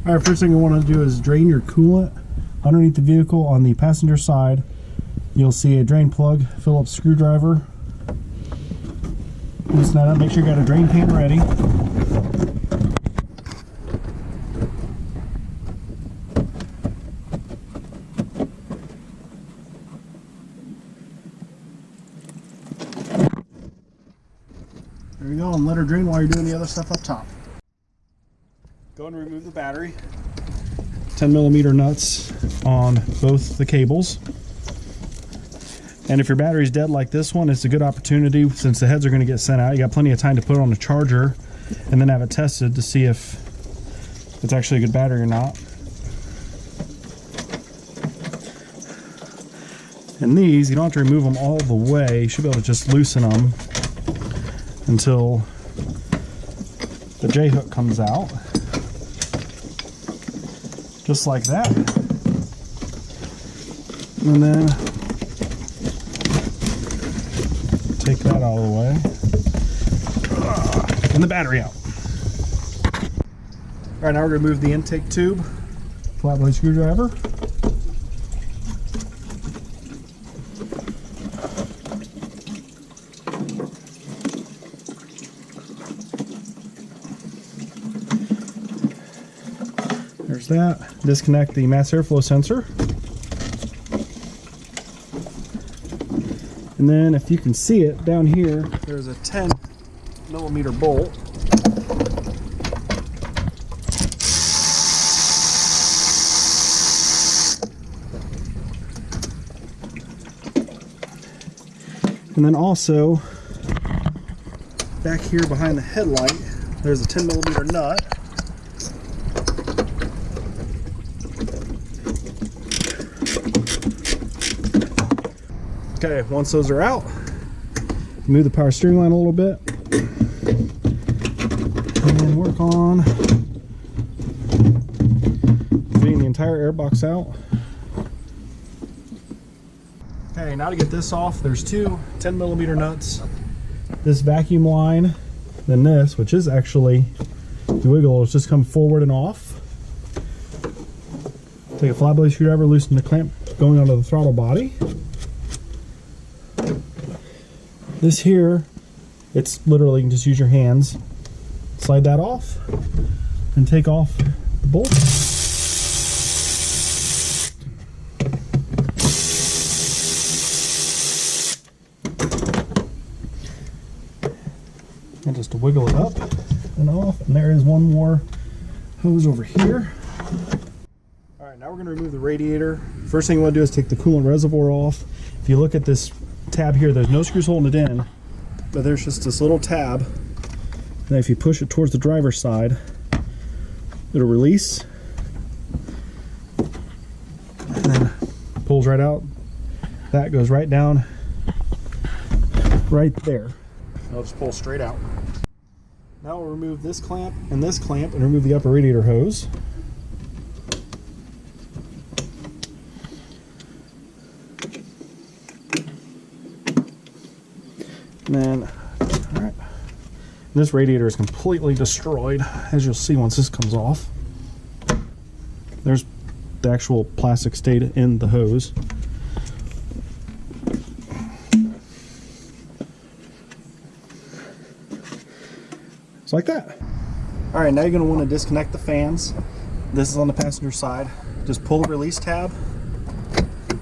Alright, first thing you want to do is drain your coolant underneath the vehicle. On the passenger side, you'll see a drain plug, Phillips screwdriver. Loosen that up, make sure you got a drain pan ready. There you go, and let her drain while you're doing the other stuff up top. Go and remove the battery. 10mm nuts on both the cables. And if your battery's dead like this one, it's a good opportunity, since the heads are going to get sent out. You got plenty of time to put it on a charger and then have it tested to see if it's actually a good battery or not. And these, you don't have to remove them all the way. You should be able to just loosen them until the J-hook comes out. Just like that. And then take that out of the way. And the battery out. Alright, now we're going to remove the intake tube. Flat blade screwdriver. There's that. Disconnect the mass airflow sensor. And then if you can see it down here, there's a 10mm bolt. And then also back here behind the headlight, there's a 10mm nut. Okay, once those are out, move the power steering line a little bit and work on getting the entire air box out. Okay, now to get this off, there's two 10mm nuts, this vacuum line, then this, which is actually, if you wiggle, it'll just come forward and off. Take a flat blade screwdriver, loosen the clamp going onto the throttle body. This here, it's literally, you can just use your hands, slide that off, and take off the bolt. And just to wiggle it up and off, and there is one more hose over here. Alright, now we're going to remove the radiator. First thing you want to do is take the coolant reservoir off. If you look at this tab here, there's no screws holding it in, but there's just this little tab, and if you push it towards the driver's side, it'll release and then pulls right out. That goes right down right there. It'll just pull straight out. Now we'll remove this clamp and remove the upper radiator hose. And then, alright, this radiator is completely destroyed, as you'll see once this comes off. There's the actual plastic stayed in the hose. Just like that. Alright, now you're going to want to disconnect the fans. This is on the passenger side. Just pull the release tab,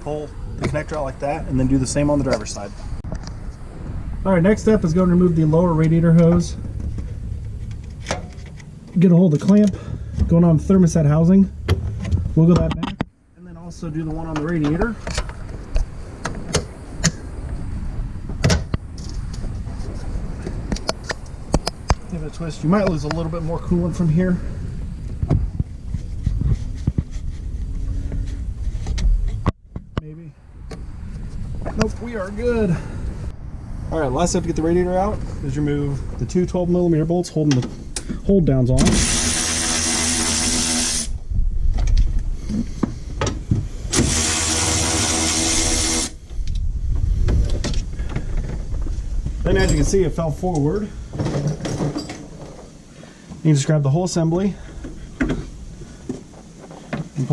pull the connector out like that, and then do the same on the driver's side. Alright, next step is going to remove the lower radiator hose. Get a hold of the clamp going on the thermostat housing. Wiggle that back, and then also do the one on the radiator. Give it a twist. You might lose a little bit more coolant from here. Maybe. Nope, we are good. Alright, last step to get the radiator out is remove the two 12mm bolts holding the hold downs on. Then, as you can see, it fell forward. You just grab the whole assembly,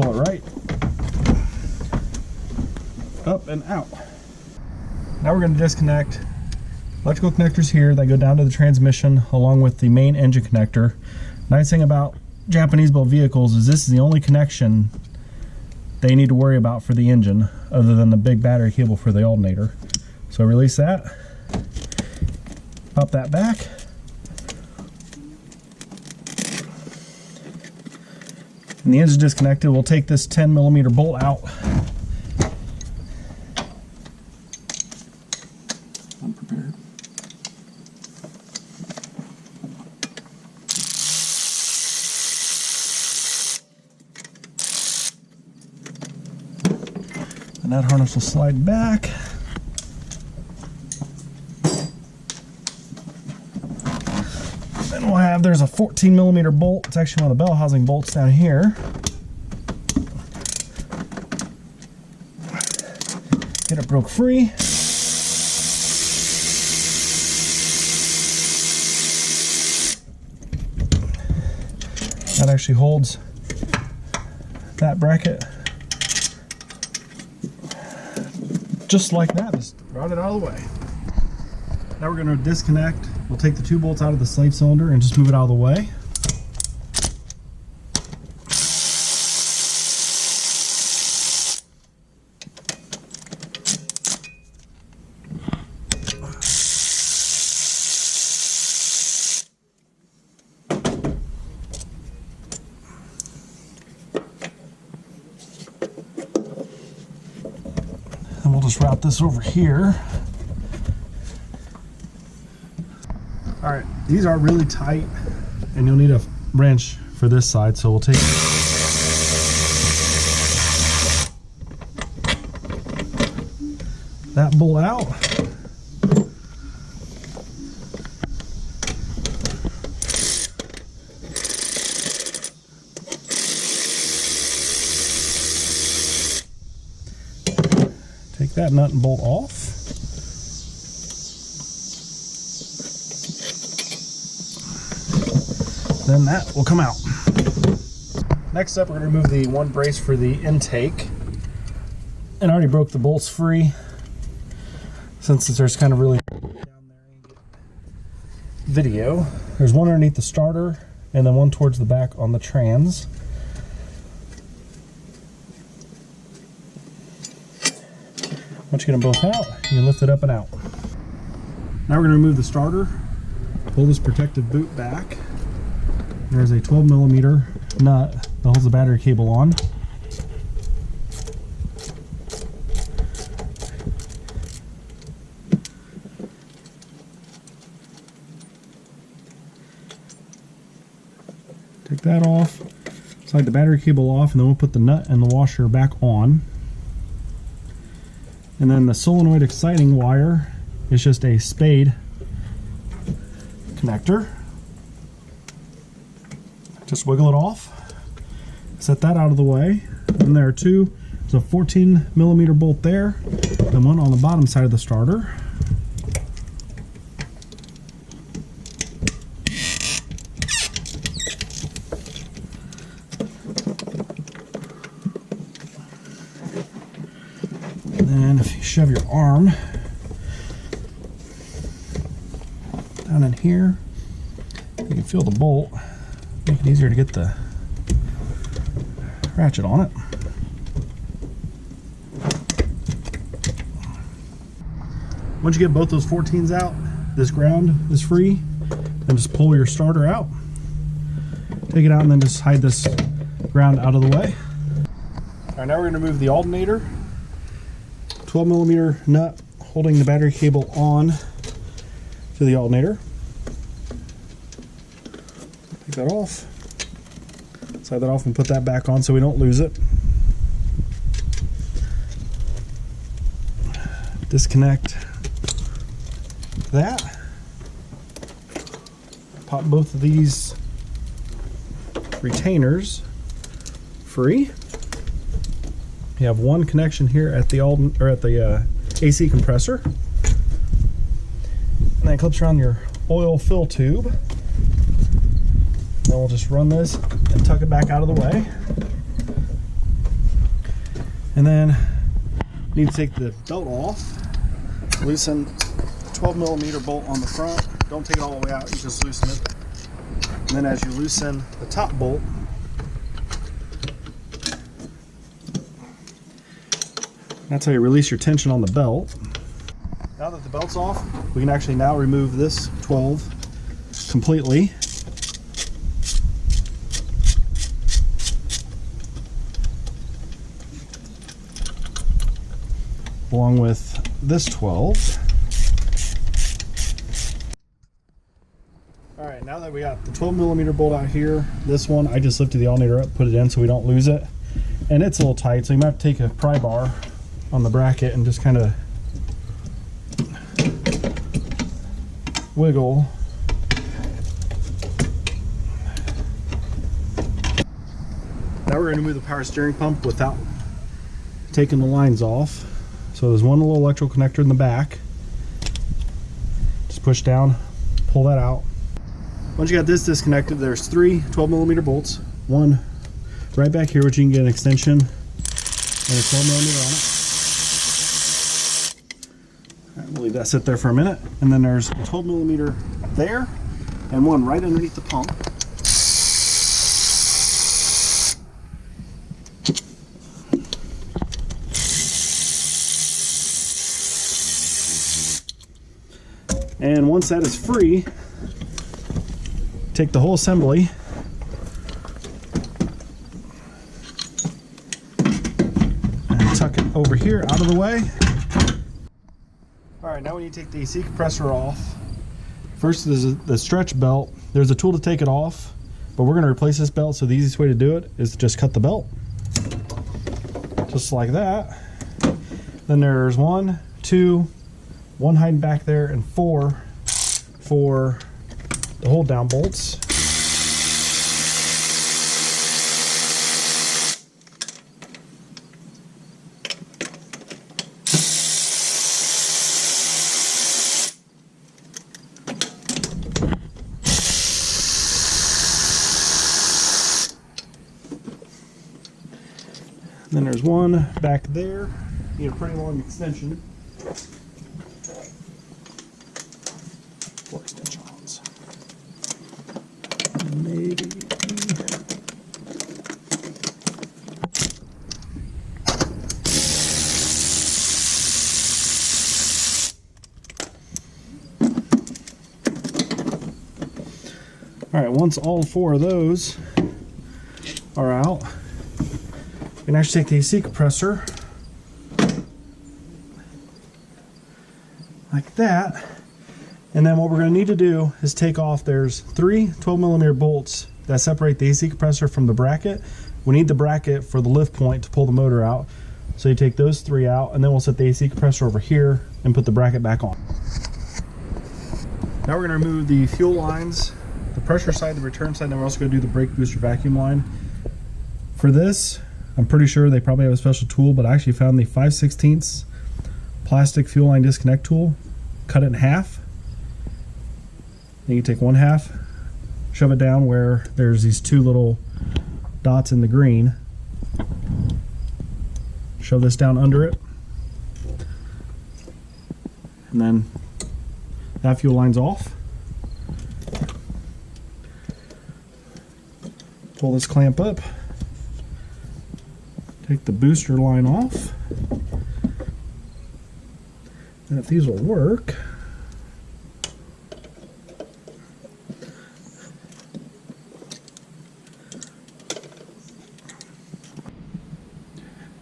pull it right up and out. Now we're going to disconnect electrical connectors here that go down to the transmission along with the main engine connector. Nice thing about Japanese built vehicles is this is the only connection they need to worry about for the engine other than the big battery cable for the alternator. So release that, pop that back, and the engine's disconnected. We'll take this 10mm bolt out. I'm prepared. And that harness will slide back. Then we'll have, there's a 14mm bolt. It's actually one of the bell housing bolts down here. Get it broke free. That actually holds that bracket just like that. Just route it out of the way. Now we're going to disconnect. We'll take the 2 bolts out of the slave cylinder and just move it out of the way. And we'll just route this over here. All right, these are really tight and you'll need a wrench for this side, so we'll take that bolt out. Take that nut and bolt off. Then that will come out. Next up, we're going to remove the one brace for the intake. And I already broke the bolts free since there's kind of really down there and get video. There's one underneath the starter and then one towards the back on the trans. Once you get them both out, you lift it up and out. Now we're going to remove the starter, pull this protective boot back. There's a 12mm nut that holds the battery cable on. Take that off, slide the battery cable off, and then we'll put the nut and the washer back on. And then the solenoid exciting wire is just a spade connector. Just wiggle it off, set that out of the way. And there are two, there's a 14mm bolt there, and one on the bottom side of the starter. And then if you shove your arm down in here, you can feel the bolt. Make it easier to get the ratchet on it. Once you get both those 14s out, this ground is free, and just pull your starter out. Take it out and then just hide this ground out of the way. All right, now we're going to move the alternator. 12mm nut holding the battery cable on to the alternator. Take that off, slide that off and put that back on so we don't lose it. Disconnect that. Pop both of these retainers free. You have one connection here at the AC compressor, and that clips around your oil fill tube. Then we'll just run this and tuck it back out of the way. And then you need to take the belt off, loosen the 12mm bolt on the front. Don't take it all the way out, you just loosen it. And then as you loosen the top bolt, that's how you release your tension on the belt. Now that the belt's off, we can actually now remove this 12 completely. Along with this 12. All right, now that we got the 12mm bolt out here, this one, I just lifted the alternator up, put it in so we don't lose it. And it's a little tight, so you might have to take a pry bar on the bracket and just kind of wiggle. Now we're going to remove the power steering pump without taking the lines off. So there's one little electrical connector in the back. Just push down, pull that out. Once you got this disconnected, there's 3 12mm bolts. One right back here, which you can get an extension and a 12mm on it. All right, we'll leave that sit there for a minute. And then there's a 12mm there and one right underneath the pump. And once that is free, take the whole assembly and tuck it over here out of the way. All right, now we need to take the AC compressor off. First is the stretch belt. There's a tool to take it off, but we're going to replace this belt, so the easiest way to do it is to just cut the belt. Just like that. Then there's 1, 2, 1 hiding back there, and 4 for the hold down bolts. And then there's one back there. You need a pretty long extension. 4 extensions. Maybe. All right, once all 4 of those are out, you can actually take the AC compressor like that. And then what we're going to need to do is take off, there's 3 12mm bolts that separate the AC compressor from the bracket. We need the bracket for the lift point to pull the motor out. So you take those 3 out, and then we'll set the AC compressor over here and put the bracket back on. Now we're going to remove the fuel lines, the pressure side, the return side, and then we're also going to do the brake booster vacuum line. For this, I'm pretty sure they probably have a special tool, but I actually found the 5/16 plastic fuel line disconnect tool. Cut it in half. Then you take 1/2, shove it down where there's these 2 little dots in the green. Shove this down under it. And then that fuel line's off. Pull this clamp up. Take the booster line off. And if these will work,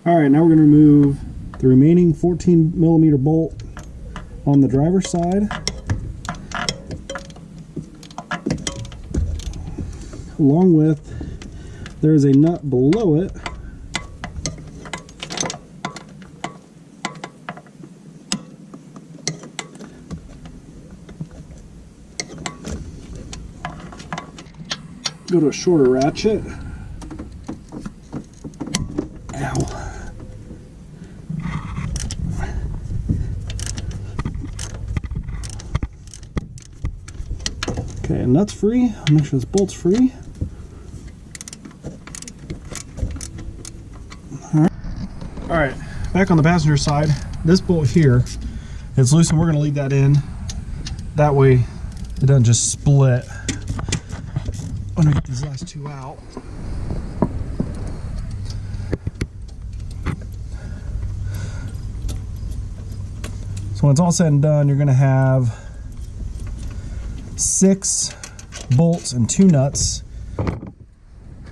all right, now we're going to remove the remaining 14mm bolt on the driver's side, along with, there is a nut below it go to a shorter ratchet. Ow. Okay, and that's free. I'll make sure this bolt's free. All right, back on the passenger side, this bolt here is loose and we're gonna leave that in. That way it doesn't just split. I'm gonna get these last two out. So when it's all said and done, you're gonna have 6 bolts and 2 nuts.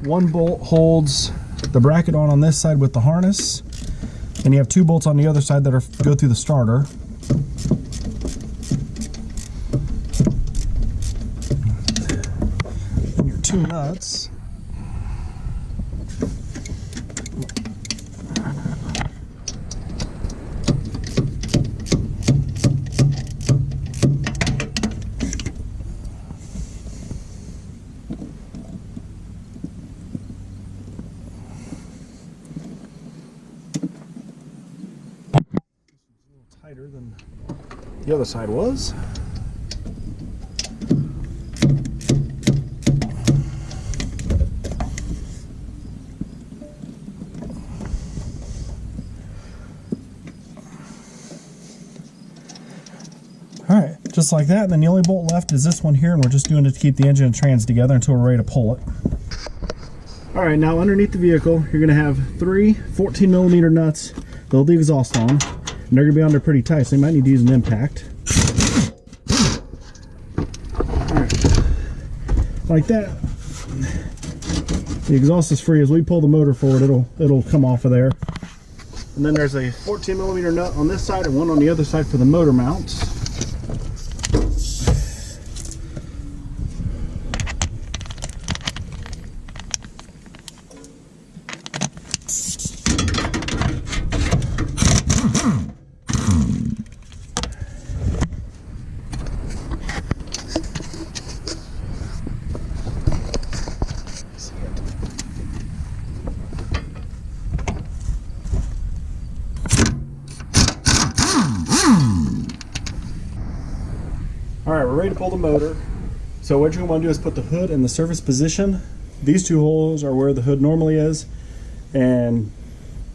One bolt holds the bracket on this side with the harness, and you have 2 bolts on the other side that go through the starter. And your 2 nuts. Tighter than the other side was. All right, just like that. And then the only bolt left is this one here, and we're just doing it to keep the engine and trans together until we're ready to pull it. All right, now underneath the vehicle, you're gonna have 3 14mm nuts that hold the exhaust on. And they're going to be on there pretty tight, so you might need to use an impact. Alright. Like that. The exhaust is free. As we pull the motor forward, it'll come off of there. And then there's a 14mm nut on this side and one on the other side for the motor mounts. Alright, we're ready to pull the motor. So what you're going to want to do is put the hood in the service position. These 2 holes are where the hood normally is, and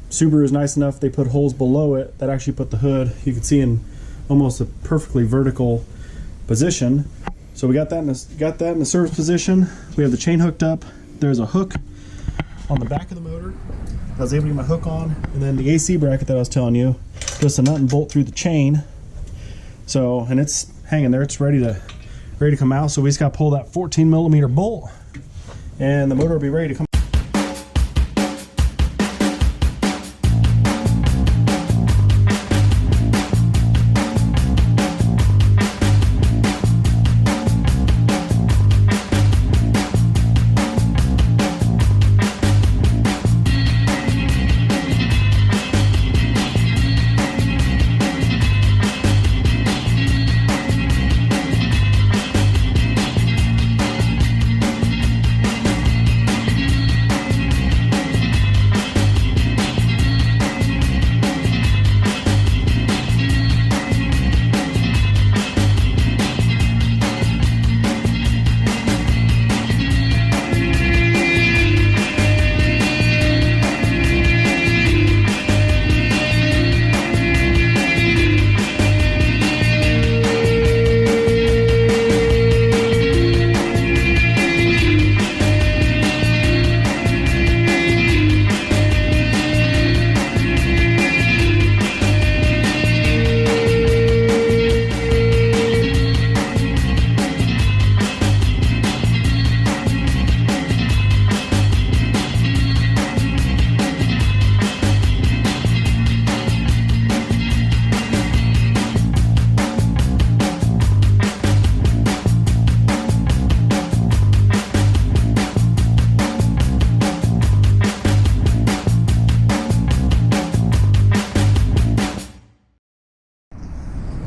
Subaru is nice enough, they put holes below it that actually put the hood, you can see, in almost a perfectly vertical position. So we got that in the service position. We have the chain hooked up. There's a hook on the back of the motor I was able to get my hook on, and then the AC bracket that I was telling you, just a nut and bolt through the chain. So, and it's hanging there, it's ready to come out. So we just got to pull that 14mm bolt, and the motor will be ready to come.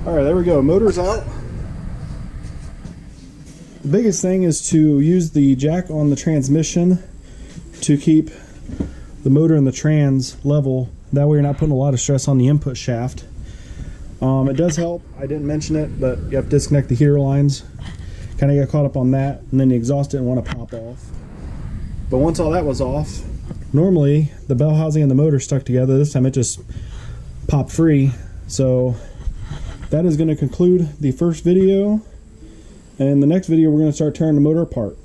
Alright, there we go. Motor's out. The biggest thing is to use the jack on the transmission to keep the motor and the trans level. That way you're not putting a lot of stress on the input shaft. It does help. I didn't mention it, but you have to disconnect the heater lines. Kind of got caught up on that, and then the exhaust didn't want to pop off. But once all that was off, Normally the bell housing and the motor stuck together. This time it just popped free. So that is going to conclude the first video, and the next video we're going to start tearing the motor apart.